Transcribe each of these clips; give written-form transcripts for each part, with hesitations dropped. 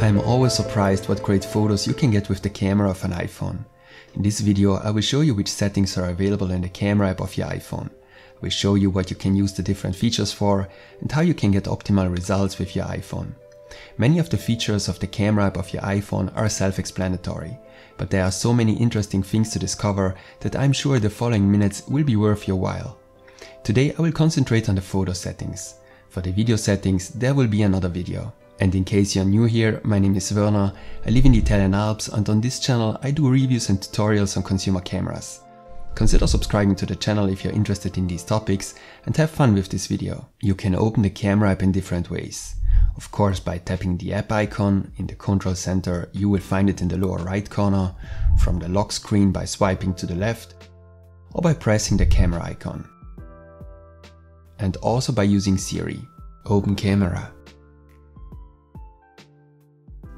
I'm always surprised what great photos you can get with the camera of an iPhone. In this video I will show you which settings are available in the camera app of your iPhone. I will show you what you can use the different features for and how you can get optimal results with your iPhone. Many of the features of the camera app of your iPhone are self-explanatory, but there are so many interesting things to discover that I'm sure the following minutes will be worth your while. Today I will concentrate on the photo settings. For the video settings there will be another video. And in case you're new here, my name is Werner, I live in the Italian Alps and on this channel I do reviews and tutorials on consumer cameras. Consider subscribing to the channel if you're interested in these topics and have fun with this video. You can open the camera app in different ways. Of course by tapping the app icon in the control center, you will find it in the lower right corner, from the lock screen by swiping to the left, or by pressing the camera icon. And also by using Siri. Open camera.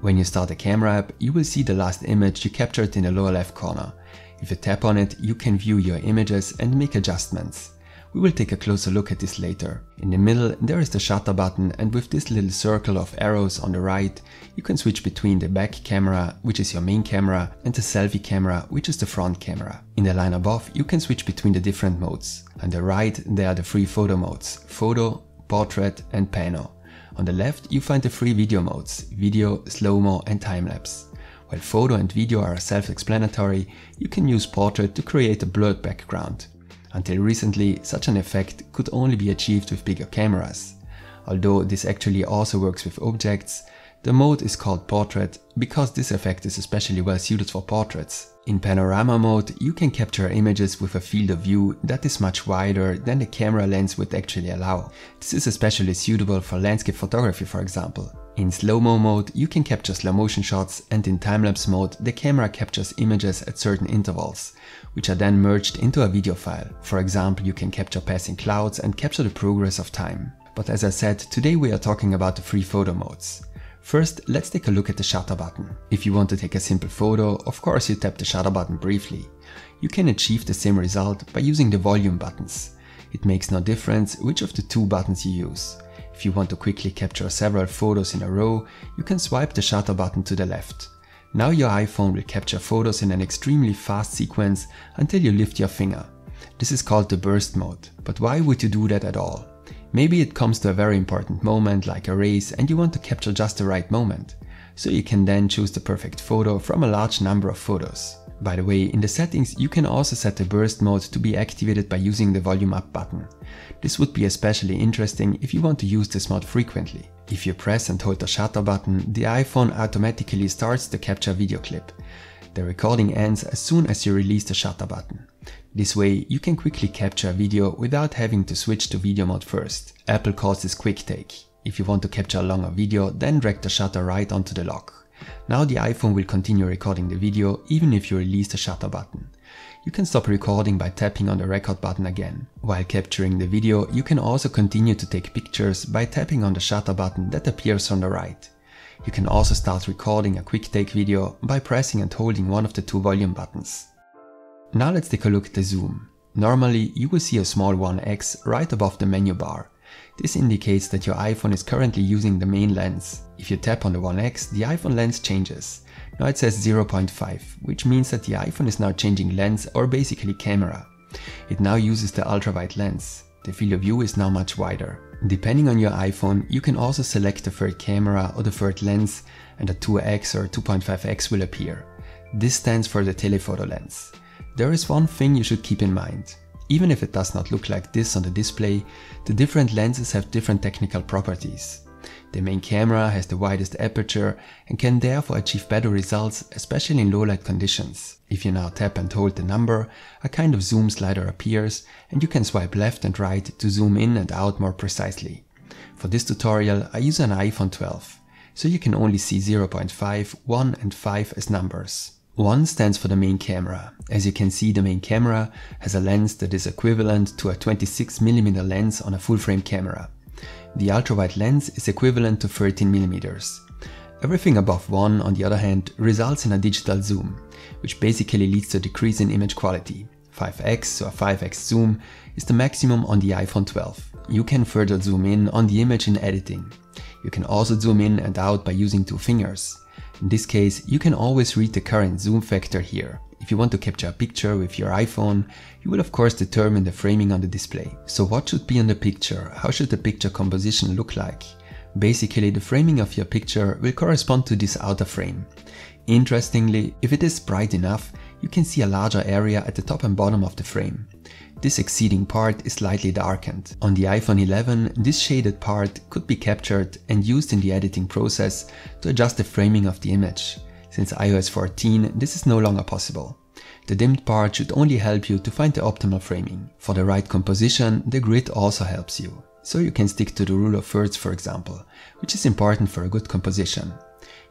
When you start the camera app, you will see the last image you captured in the lower left corner. If you tap on it, you can view your images and make adjustments. We will take a closer look at this later. In the middle there is the shutter button, and with this little circle of arrows on the right, you can switch between the back camera, which is your main camera, and the selfie camera, which is the front camera. In the line above you can switch between the different modes. On the right there are the three photo modes: photo, portrait and pano. On the left you find the three video modes: video, slow-mo and time-lapse. While photo and video are self-explanatory, you can use portrait to create a blurred background. Until recently, such an effect could only be achieved with bigger cameras. Although this actually also works with objects, the mode is called portrait because this effect is especially well suited for portraits. In panorama mode, you can capture images with a field of view that is much wider than the camera lens would actually allow. This is especially suitable for landscape photography, for example. In slow-mo mode, you can capture slow-motion shots, and in time-lapse mode, the camera captures images at certain intervals, which are then merged into a video file. For example, you can capture passing clouds and capture the progress of time. But as I said, today we are talking about the three photo modes. First, let's take a look at the shutter button. If you want to take a simple photo, of course you tap the shutter button briefly. You can achieve the same result by using the volume buttons. It makes no difference which of the two buttons you use. If you want to quickly capture several photos in a row, you can swipe the shutter button to the left. Now your iPhone will capture photos in an extremely fast sequence until you lift your finger. This is called the burst mode. But why would you do that at all? Maybe it comes to a very important moment like a race and you want to capture just the right moment. So you can then choose the perfect photo from a large number of photos. By the way, in the settings you can also set the burst mode to be activated by using the volume up button. This would be especially interesting if you want to use this mode frequently. If you press and hold the shutter button, the iPhone automatically starts to capture a video clip. The recording ends as soon as you release the shutter button. This way you can quickly capture a video without having to switch to video mode first. Apple calls this quick take. If you want to capture a longer video, then drag the shutter right onto the lock. Now the iPhone will continue recording the video even if you release the shutter button. You can stop recording by tapping on the record button again. While capturing the video, you can also continue to take pictures by tapping on the shutter button that appears on the right. You can also start recording a quick take video by pressing and holding one of the two volume buttons. Now let's take a look at the zoom. Normally you will see a small 1x right above the menu bar. This indicates that your iPhone is currently using the main lens. If you tap on the 1x, the iPhone lens changes. Now it says 0.5, which means that the iPhone is now changing lens, or basically camera. It now uses the ultra-wide lens. The field of view is now much wider. Depending on your iPhone, you can also select the third camera or the third lens, and a 2x or 2.5x will appear. This stands for the telephoto lens. There is one thing you should keep in mind. Even if it does not look like this on the display, the different lenses have different technical properties. The main camera has the widest aperture and can therefore achieve better results, especially in low light conditions. If you now tap and hold the number, a kind of zoom slider appears and you can swipe left and right to zoom in and out more precisely. For this tutorial I use an iPhone 12, so you can only see 0.5, 1 and 5 as numbers. 1 stands for the main camera. As you can see, the main camera has a lens that is equivalent to a 26mm lens on a full-frame camera. The ultra-wide lens is equivalent to 13mm. Everything above 1, on the other hand, results in a digital zoom, which basically leads to a decrease in image quality. 5x or 5x zoom is the maximum on the iPhone 12. You can further zoom in on the image in editing. You can also zoom in and out by using two fingers. In this case, you can always read the current zoom factor here. If you want to capture a picture with your iPhone, you will of course determine the framing on the display. So what should be on the picture? How should the picture composition look like? Basically, the framing of your picture will correspond to this outer frame. Interestingly, if it is bright enough, you can see a larger area at the top and bottom of the frame. This exceeding part is slightly darkened. On the iPhone 11, this shaded part could be captured and used in the editing process to adjust the framing of the image. Since iOS 14, this is no longer possible. The dimmed part should only help you to find the optimal framing. For the right composition, the grid also helps you. So you can stick to the rule of thirds, for example, which is important for a good composition.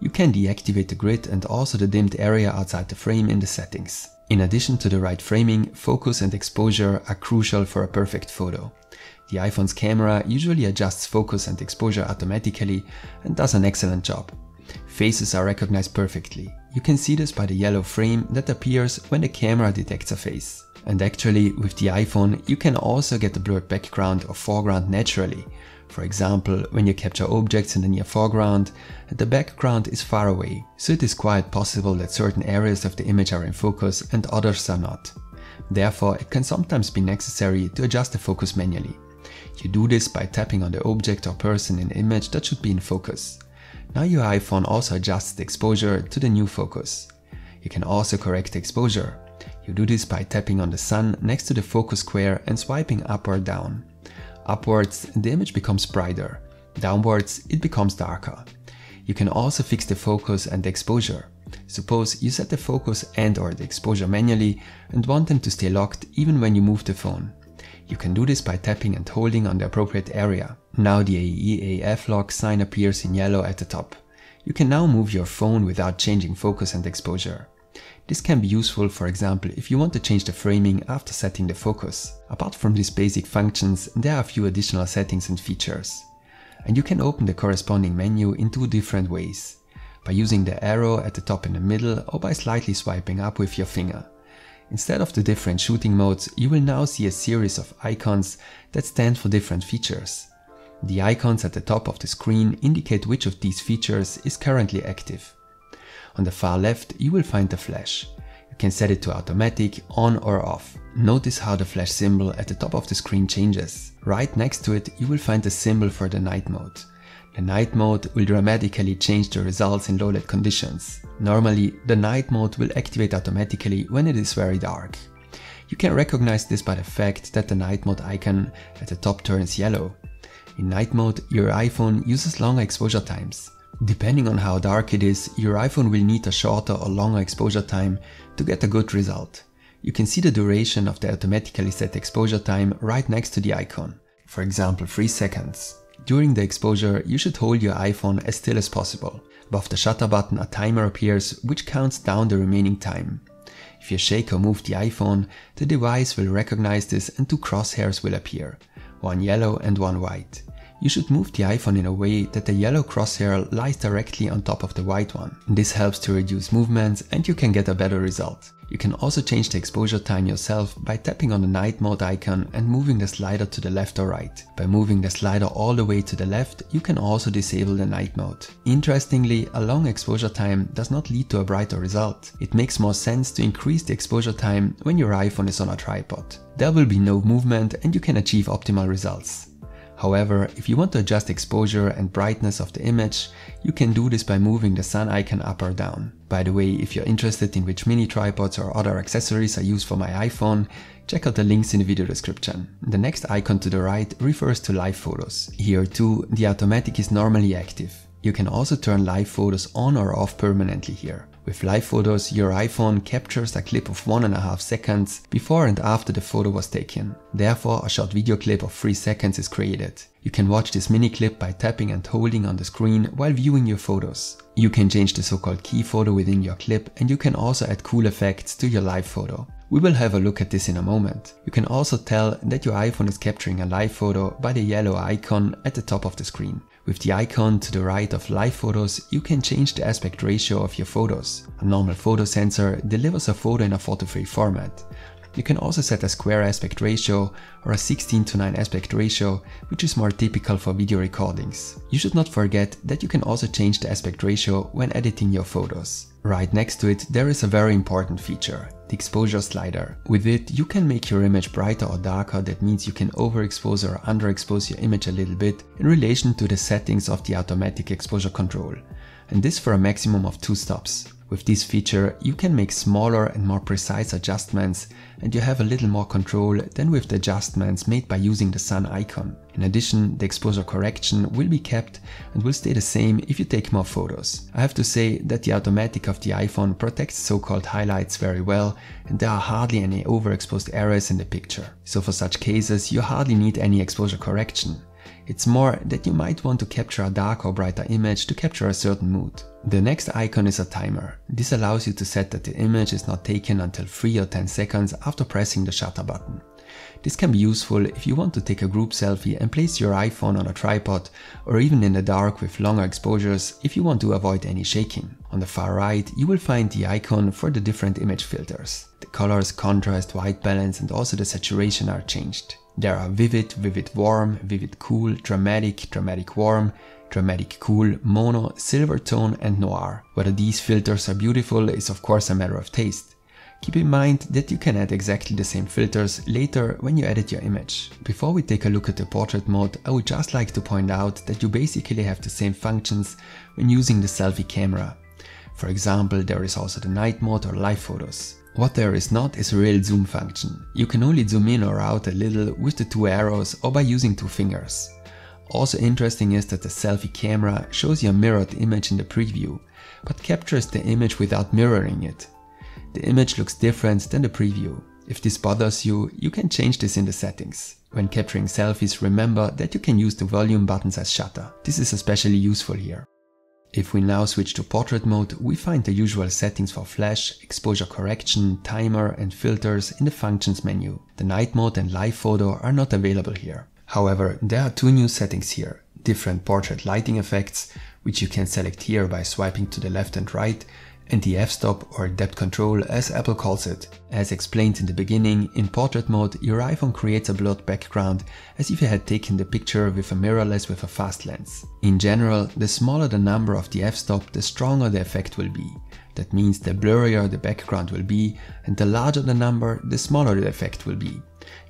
You can deactivate the grid and also the dimmed area outside the frame in the settings. In addition to the right framing, focus and exposure are crucial for a perfect photo. The iPhone's camera usually adjusts focus and exposure automatically and does an excellent job. Faces are recognized perfectly. You can see this by the yellow frame that appears when the camera detects a face. And actually, with the iPhone, you can also get a blurred background or foreground naturally. For example, when you capture objects in the near foreground and the background is far away, so it is quite possible that certain areas of the image are in focus and others are not. Therefore, it can sometimes be necessary to adjust the focus manually. You do this by tapping on the object or person in the image that should be in focus. Now your iPhone also adjusts the exposure to the new focus. You can also correct the exposure. You do this by tapping on the sun next to the focus square and swiping up or down. Upwards, the image becomes brighter. Downwards, it becomes darker. You can also fix the focus and the exposure. Suppose you set the focus and/or the exposure manually and want them to stay locked even when you move the phone. You can do this by tapping and holding on the appropriate area. Now the AEAF lock sign appears in yellow at the top. You can now move your phone without changing focus and exposure. This can be useful, for example, if you want to change the framing after setting the focus. Apart from these basic functions, there are a few additional settings and features. And you can open the corresponding menu in two different ways. By using the arrow at the top in the middle or by slightly swiping up with your finger. Instead of the different shooting modes, you will now see a series of icons that stand for different features. The icons at the top of the screen indicate which of these features is currently active. On the far left, you will find the flash. You can set it to automatic, on or off. Notice how the flash symbol at the top of the screen changes. Right next to it, you will find the symbol for the night mode. The night mode will dramatically change the results in low-light conditions. Normally, the night mode will activate automatically when it is very dark. You can recognize this by the fact that the night mode icon at the top turns yellow. In night mode, your iPhone uses longer exposure times. Depending on how dark it is, your iPhone will need a shorter or longer exposure time to get a good result. You can see the duration of the automatically set exposure time right next to the icon. For example, 3 seconds. During the exposure, you should hold your iPhone as still as possible. Above the shutter button, a timer appears which counts down the remaining time. If you shake or move the iPhone, the device will recognize this and 2 crosshairs will appear, one yellow and one white. You should move the iPhone in a way that the yellow crosshair lies directly on top of the white one. This helps to reduce movements and you can get a better result. You can also change the exposure time yourself by tapping on the night mode icon and moving the slider to the left or right. By moving the slider all the way to the left, you can also disable the night mode. Interestingly, a long exposure time does not lead to a brighter result. It makes more sense to increase the exposure time when your iPhone is on a tripod. There will be no movement and you can achieve optimal results. However, if you want to adjust exposure and brightness of the image, you can do this by moving the sun icon up or down. By the way, if you're interested in which mini tripods or other accessories I use for my iPhone, check out the links in the video description. The next icon to the right refers to live photos. Here too, the automatic is normally active. You can also turn live photos on or off permanently here. With live photos, your iPhone captures a clip of 1.5 seconds before and after the photo was taken. Therefore, a short video clip of 3 seconds is created. You can watch this mini clip by tapping and holding on the screen while viewing your photos. You can change the so-called key photo within your clip and you can also add cool effects to your live photo. We will have a look at this in a moment. You can also tell that your iPhone is capturing a live photo by the yellow icon at the top of the screen. With the icon to the right of live photos, you can change the aspect ratio of your photos. A normal photo sensor delivers a photo in a 4:3 format. You can also set a square aspect ratio or a 16:9 aspect ratio, which is more typical for video recordings. You should not forget that you can also change the aspect ratio when editing your photos. Right next to it there is a very important feature, the exposure slider. With it you can make your image brighter or darker. That means you can overexpose or underexpose your image a little bit in relation to the settings of the automatic exposure control, and this for a maximum of 2 stops. With this feature you can make smaller and more precise adjustments, and you have a little more control than with the adjustments made by using the sun icon. In addition, the exposure correction will be kept and will stay the same if you take more photos. I have to say that the automatic of the iPhone protects so-called highlights very well, and there are hardly any overexposed areas in the picture. So for such cases you hardly need any exposure correction. It's more that you might want to capture a dark or brighter image to capture a certain mood. The next icon is a timer. This allows you to set that the image is not taken until 3 or 10 seconds after pressing the shutter button. This can be useful if you want to take a group selfie and place your iPhone on a tripod, or even in the dark with longer exposures if you want to avoid any shaking. On the far right you will find the icon for the different image filters. The colors, contrast, white balance and also the saturation are changed. There are vivid, vivid warm, vivid cool, dramatic, dramatic warm, dramatic cool, mono, silver tone and noir. Whether these filters are beautiful is of course a matter of taste. Keep in mind that you can add exactly the same filters later when you edit your image. Before we take a look at the portrait mode, I would just like to point out that you basically have the same functions when using the selfie camera. For example, there is also the night mode or live photos. What there is not is a real zoom function. You can only zoom in or out a little with the 2 arrows or by using 2 fingers. Also interesting is that the selfie camera shows you a mirrored image in the preview, but captures the image without mirroring it. The image looks different than the preview. If this bothers you, you can change this in the settings. When capturing selfies, remember that you can use the volume buttons as shutter. This is especially useful here. If we now switch to portrait mode, we find the usual settings for flash, exposure correction, timer and filters in the functions menu. The night mode and live photo are not available here. However, there are 2 new settings here. Different portrait lighting effects, which you can select here by swiping to the left and right, and the f-stop or depth control as Apple calls it. As explained in the beginning, in portrait mode your iPhone creates a blurred background as if you had taken the picture with a mirrorless with a fast lens. In general, the smaller the number of the f-stop, the stronger the effect will be. That means the blurrier the background will be, and the larger the number, the smaller the effect will be.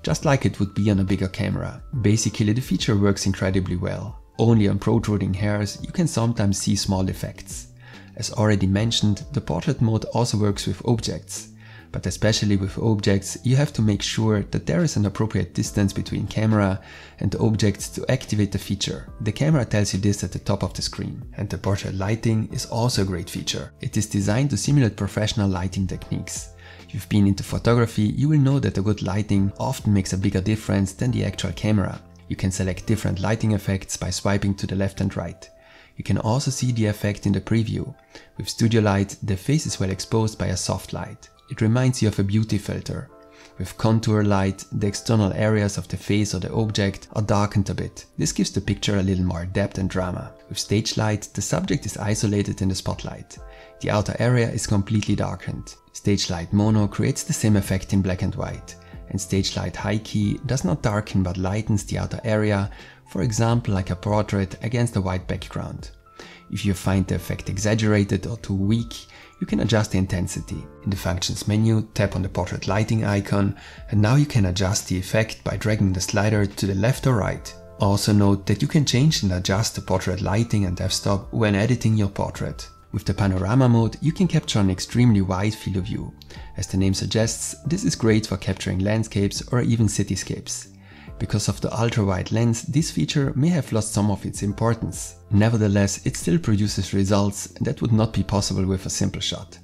Just like it would be on a bigger camera. Basically the feature works incredibly well. Only on protruding hairs you can sometimes see small effects. As already mentioned, the portrait mode also works with objects. But especially with objects, you have to make sure that there is an appropriate distance between camera and the objects to activate the feature. The camera tells you this at the top of the screen. And the portrait lighting is also a great feature. It is designed to simulate professional lighting techniques. If you've been into photography, you will know that a good lighting often makes a bigger difference than the actual camera. You can select different lighting effects by swiping to the left and right. You can also see the effect in the preview. With Studio Light, the face is well exposed by a soft light. It reminds you of a beauty filter. With Contour Light, the external areas of the face or the object are darkened a bit. This gives the picture a little more depth and drama. With Stage Light, the subject is isolated in the spotlight. The outer area is completely darkened. Stage Light Mono creates the same effect in black and white. And Stage Light High Key does not darken but lightens the outer area, for example like a portrait against a white background. If you find the effect exaggerated or too weak, you can adjust the intensity. In the Functions menu, tap on the portrait lighting icon, and now you can adjust the effect by dragging the slider to the left or right. Also note that you can change and adjust the portrait lighting and f-stop when editing your portrait. With the panorama mode, you can capture an extremely wide field of view. As the name suggests, this is great for capturing landscapes or even cityscapes. Because of the ultra-wide lens, this feature may have lost some of its importance. Nevertheless, it still produces results that would not be possible with a simple shot.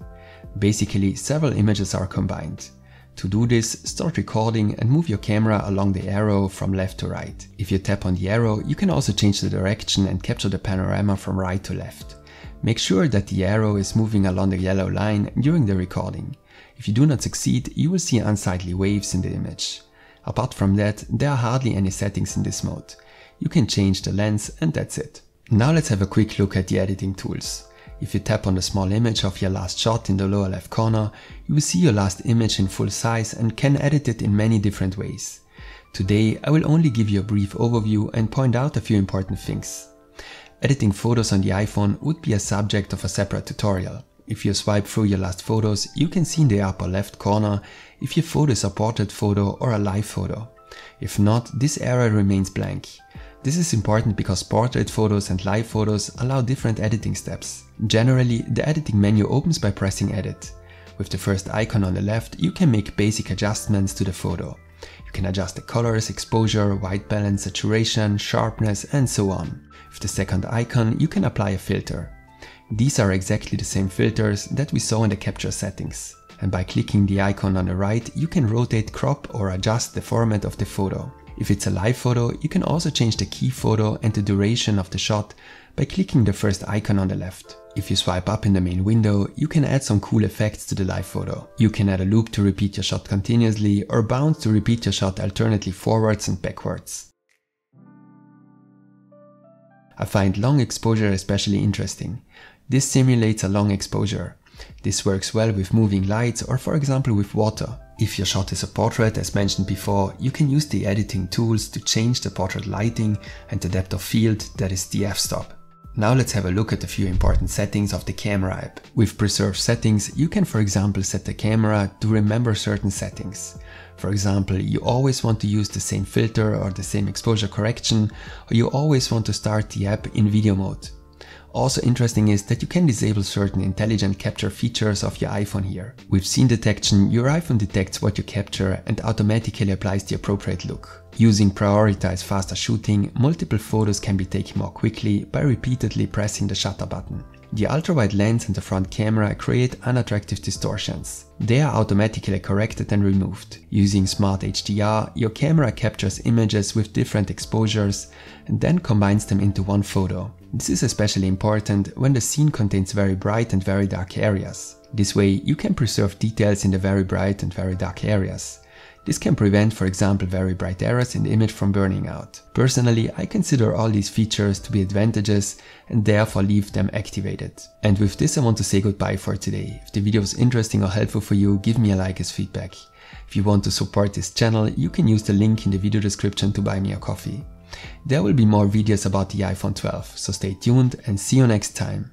Basically, several images are combined. To do this, start recording and move your camera along the arrow from left to right. If you tap on the arrow, you can also change the direction and capture the panorama from right to left. Make sure that the arrow is moving along the yellow line during the recording. If you do not succeed, you will see unsightly waves in the image. Apart from that, there are hardly any settings in this mode. You can change the lens and that's it. Now let's have a quick look at the editing tools. If you tap on the small image of your last shot in the lower left corner, you will see your last image in full size and can edit it in many different ways. Today I will only give you a brief overview and point out a few important things. Editing photos on the iPhone would be a subject of a separate tutorial. If you swipe through your last photos, you can see in the upper left corner if your photo is a portrait photo or a live photo. If not, this area remains blank. This is important because portrait photos and live photos allow different editing steps. Generally, the editing menu opens by pressing Edit. With the first icon on the left, you can make basic adjustments to the photo. You can adjust the colors, exposure, white balance, saturation, sharpness, and so on. With the second icon, you can apply a filter. These are exactly the same filters that we saw in the capture settings. And by clicking the icon on the right, you can rotate, crop, or adjust the format of the photo. If it's a live photo, you can also change the key photo and the duration of the shot by clicking the first icon on the left. If you swipe up in the main window, you can add some cool effects to the live photo. You can add a loop to repeat your shot continuously or bounce to repeat your shot alternately forwards and backwards. I find long exposure especially interesting. This simulates a long exposure. This works well with moving lights or for example with water. If your shot is a portrait, as mentioned before, you can use the editing tools to change the portrait lighting and the depth of field, that is the f-stop. Now let's have a look at a few important settings of the camera app. With preserved settings, you can for example set the camera to remember certain settings. For example, you always want to use the same filter or the same exposure correction, or you always want to start the app in video mode. Also interesting is that you can disable certain intelligent capture features of your iPhone here. With scene detection, your iPhone detects what you capture and automatically applies the appropriate look. Using prioritize faster shooting, multiple photos can be taken more quickly by repeatedly pressing the shutter button. The ultra-wide lens and the front camera create unattractive distortions. They are automatically corrected and removed. Using Smart HDR, your camera captures images with different exposures and then combines them into one photo. This is especially important when the scene contains very bright and very dark areas. This way you can preserve details in the very bright and very dark areas. This can prevent, for example, very bright areas in the image from burning out. Personally, I consider all these features to be advantages and therefore leave them activated. And with this I want to say goodbye for today. If the video was interesting or helpful for you, give me a like as feedback. If you want to support this channel, you can use the link in the video description to buy me a coffee. There will be more videos about the iPhone 12, so stay tuned and see you next time.